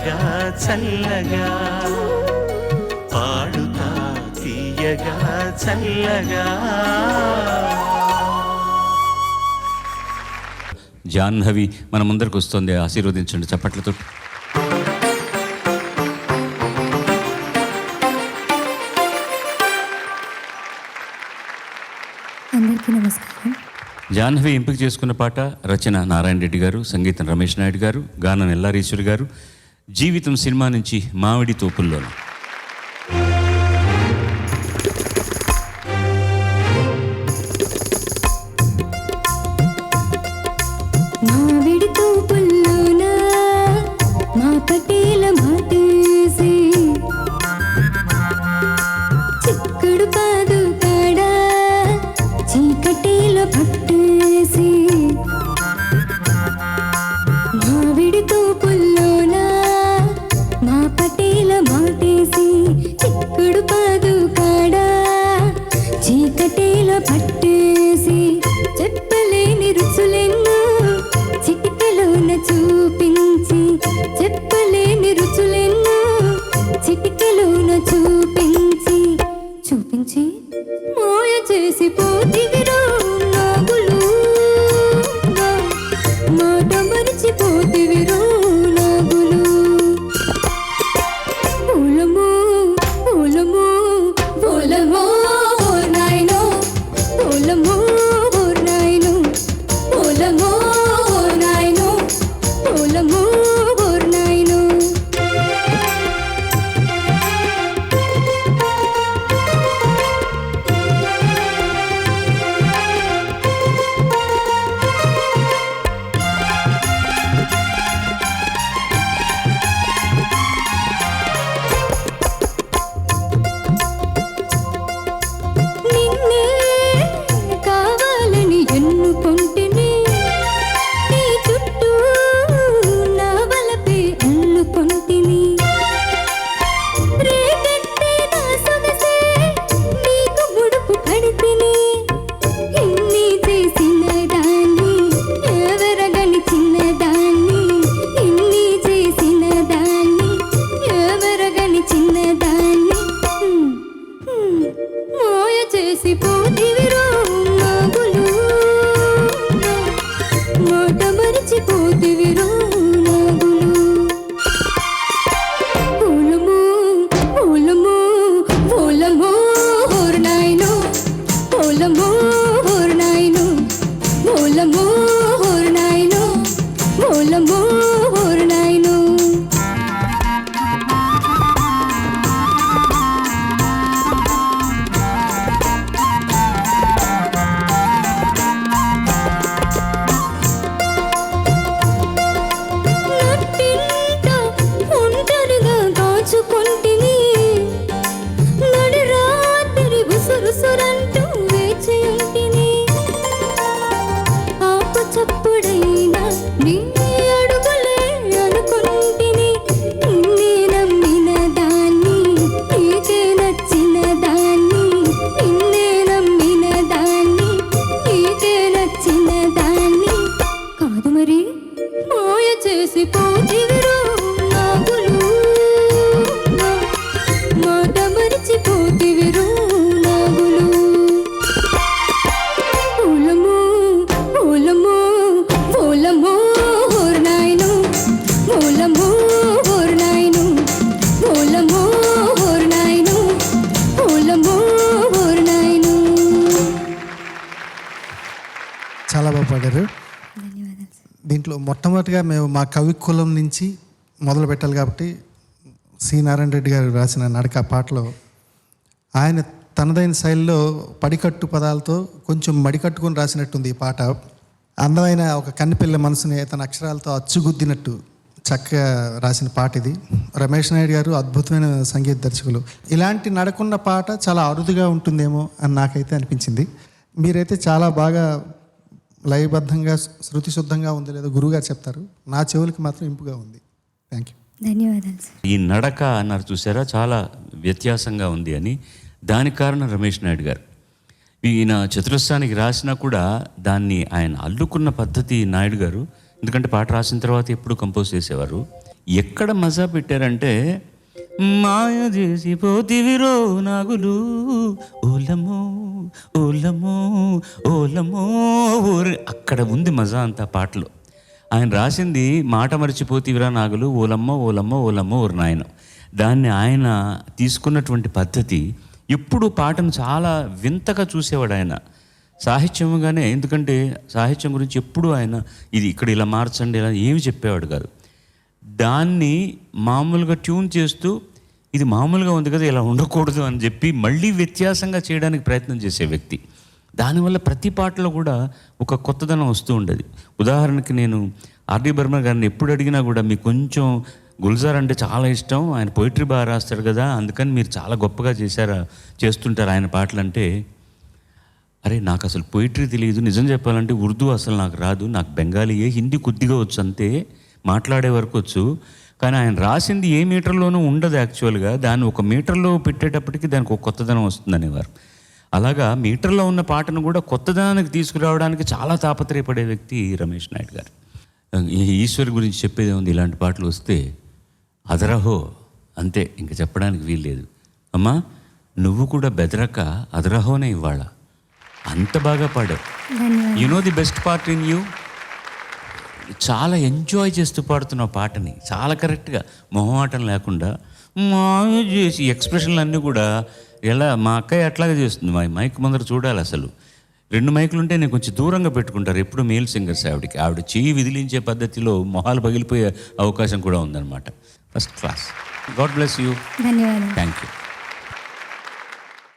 చల్లగా చల్లగా పాడుతా తీయగా చల్లగా. జాహ్నవి మన ముందరికి వస్తుంది, ఆశీర్వదించండి చప్పట్లతో. అందరికీ నమస్కారం. జాహ్నవి ఎంపిక చేసుకున్న పాట రచన నారాయణ రెడ్డి గారు, సంగీతం రమేష్ నాయుడు గారు, గానం ఎల్లారీశ్వరి గారు. జీవితం సినిమా నుంచి మామిడి తోపుల్లోన. మామిడి తోపుల్లోన మా పటేల మాటేసి చిక్కుడు పాదు కాడ చీకటిలో పట్టేసి మామిడి తోపుల్లోన మా పటేల మాటేసి చిక్కుడు పాదు కాడ చీకటిలో పట్టేసి చెప్పలేని రుచులెన్నో చిటికలోన చూపించి చెప్పలేని రుచులెన్నో చిటికలోన చూపించి చూపించి మోయ చేసి పోతివిరో నాగులు మాట మరిచిపోతివిరో నాగులు. పూలమో పూలమో పూలమో నాయనో పూలమో నాయనో పూలమో నాయనో పూలమో నాయనో. నిన్నే కావాలని ఎన్నుకొంటిని నీ చుట్టూ నా వలపే అల్లుకొంటిని రేగెత్తే నా సొగసే నీకు ముడుపు కడితిని ఇన్ని చేసిన దాన్ని ఎవరగని చిన్నదాన్ని ఇన్ని చేసిన దాన్ని ఎవరగని చిన్నదాన్ని మోయ చేసి పోతివిరో నాగులు మాట మరిచిపోతివిరో నాగులు. పూలమో పూలమో పూలమో నాయనో పూలమో నాయనో పూలమో నాయనో పూలమో నాయనో. నట్టింట ఒంటరిగా కాచుకొంటిని నడిరాత్రి ఉసురుసురంటూ వేచి ఉంటిని ఆకు చప్పుడైనా నీ అడుగులే అనుకొంటిని నిన్నే నమ్మిన దాన్ని నీకే నచ్చిన దాన్ని నిన్నే నమ్మిన దాన్ని నీకే నచ్చిన దాన్ని కాదు మరి మోయ చేసి పోతివిరో నాగులు మాట మరిచిపోతివిరో నాగులు. పూలమో పూలమో పూలమో నాయనో పూలమో నాయనో పూలమో నాయనో పూలమో నాయనో. చాలా బాగా పాడారు. ధన్యవాదాలు సార్. దీంట్లో మొట్టమొదటిగా మేము మా కవి కులం నుంచి మొదలు పెట్టాలి కాబట్టి సి నారాయణ రెడ్డి గారు రాసిన నడక పాటలో ఆయన తనదైన శైలిలో పడికట్టు పదాలతో కొంచెం మడికట్టుకొని రాసినట్టుంది ఈ పాట. అందమైన ఒక కన్నెపిల్ల మనసుని తన అక్షరాలతో అచ్చుగుద్దినట్టు చక్కగా రాసిన పాట ఇది. రమేష్ నాయుడు గారు అద్భుతమైన సంగీత దర్శకులు. ఇలాంటి నడకున్న పాట చాలా అరుదుగా ఉంటుందేమో అని నాకైతే అనిపించింది. మీరైతే చాలా బాగా లయబద్ధంగా శృతి శుద్ధంగా ఉంది లేదో గురువుగారు చెప్తారు. నా చెవులకి మాత్రం ఇంపుగా ఉంది. Thank you. ధన్యవాదాలు సార్. ఈ నడక అన్నారు చూసారా, చాలా వ్యత్యాసంగా ఉంది అని. దానికి కారణం రమేష్ నాయుడు గారు. ఈయన చతురస్రానికి రాసినా కూడా దాన్ని ఆయన అల్లుకున్న పద్ధతి నాయుడు గారు. ఎందుకంటే పాట రాసిన తర్వాత ఎప్పుడు కంపోజ్ చేసేవారు. ఎక్కడ మజా పెట్టారంటే మాయ చేసి పోతివిరో నాగులు ఓలమో ఓలమో ఓలమో ఓరి అక్కడ ఉంది మజా అంతా పాటలో. ఆయన రాసింది మాట మరిచిపోతివిరా నాగులు ఓలమ్మో ఓలమ్మో ఓలమ్మో ఓరి నాయన. దాన్ని ఆయన తీసుకున్నటువంటి పద్ధతి ఎప్పుడు పాటను చాలా వింతగా చూసేవాడు ఆయన సాహిత్యంగానే. ఎందుకంటే సాహిత్యం గురించి ఎప్పుడు ఆయన ఇది ఇక్కడ ఇలా మార్చండి ఇలా ఏమి చెప్పేవాడు కాదు. దాన్ని మామూలుగా ట్యూన్ చేస్తూ ఇది మామూలుగా ఉంది కదా ఇలా ఉండకూడదు అని చెప్పి మళ్ళీ వ్యత్యాసంగా చేయడానికి ప్రయత్నం చేసే వ్యక్తి. దానివల్ల ప్రతి పాటలో కూడా ఒక కొత్తదనం వస్తూ ఉండేది. ఉదాహరణకి నేను ఆర్డి బర్మన్ గారిని ఎప్పుడు అడిగినా కూడా మీకు కొంచెం గుల్జార్ అంటే చాలా ఇష్టం, ఆయన పోయిటరీ బాగా రాస్తాడు కదా, అందుకని మీరు చాలా గొప్పగా చేస్తుంటారు ఆయన పాటలు అంటే, అరే నాకు అసలు పోయిటరీ తెలియదు, నిజం చెప్పాలంటే ఉర్దూ అసలు నాకు రాదు, నాకు బెంగాలీయే, హిందీ కొద్దిగా వచ్చు అంతే, మాట్లాడే వరకు వచ్చు. కానీ ఆయన రాసింది ఏ మీటర్లోనూ ఉండదు యాక్చువల్గా, దాన్ని ఒక మీటర్లో పెట్టేటప్పటికి దానికి ఒక కొత్తదనం వస్తుందనేవారు. అలాగా మీటర్లో ఉన్న పాటను కూడా కొత్తదనానికి తీసుకురావడానికి చాలా తాపత్రయపడే వ్యక్తి రమేష్ నాయుడు గారు. ఈశ్వర్ గురించి చెప్పేది ఉంది, ఇలాంటి పాటలు వస్తే అదరహో అంతే, ఇంక చెప్పడానికి వీల్లేదు. అమ్మా నువ్వు కూడా బెదరక అదరహోనే ఇవ్వాళ, అంత బాగా పాడావు. You know the best part in you, చాలా ఎంజాయ్ చేస్తూ పాడుతున్నావు పాటని, చాలా కరెక్ట్గా మొహమాటం లేకుండా మాయ చేసి ఎక్స్ప్రెషన్లు అన్నీ కూడా ఎలా మా అక్కయ్య అట్లాగే చేస్తుంది. మా మైక్ ముందర చూడాలి, అసలు 2 మైకులు ఉంటే నేను కొంచెం దూరంగా పెట్టుకుంటారు ఎప్పుడు మేల్ సింగర్స్. ఆవిడ చెయ్యి విదిలించే పద్ధతిలో మొహాలు పగిలిపోయే అవకాశం కూడా ఉందన్నమాట. First class. God bless you. ధన్యవాదాలు. Thank you.